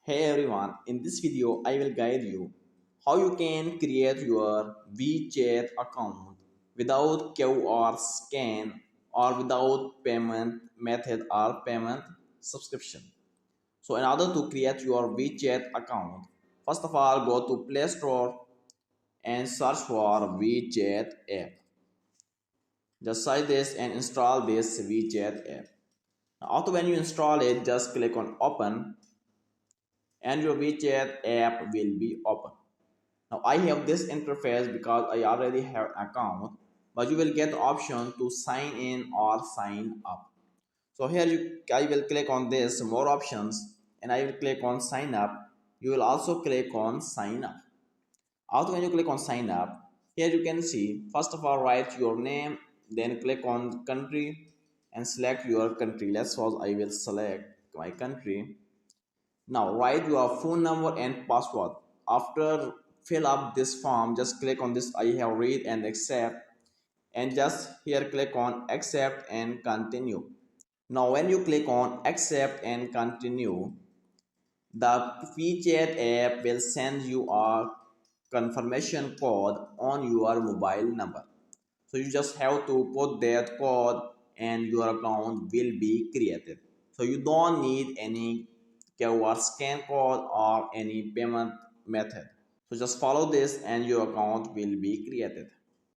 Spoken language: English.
Hey everyone, in this video I will guide you how you can create your WeChat account without QR scan or without payment method or payment subscription. So in order to create your WeChat account, first of all go to Play Store and search for WeChat app. Just search this and install this WeChat app. Now after when you install it, just click on open and your WeChat app will be open. Now I have this interface because I already have an account, but you will get the option to sign in or sign up. So here I will click on this more options and I will click on sign up. You will also click on sign up. After when you click on sign up, here you can see first of all write your name, then click on country and select your country. Let's suppose I will select my country. Now write your phone number and password. After fill up this form, just click on this I have read and accept and just here click on accept and continue. Now when you click on accept and continue, the WeChat app will send you a confirmation code on your mobile number. So you just have to put that code and your account will be created. So you don't need any QR scan code or any payment method. So just follow this and your account will be created.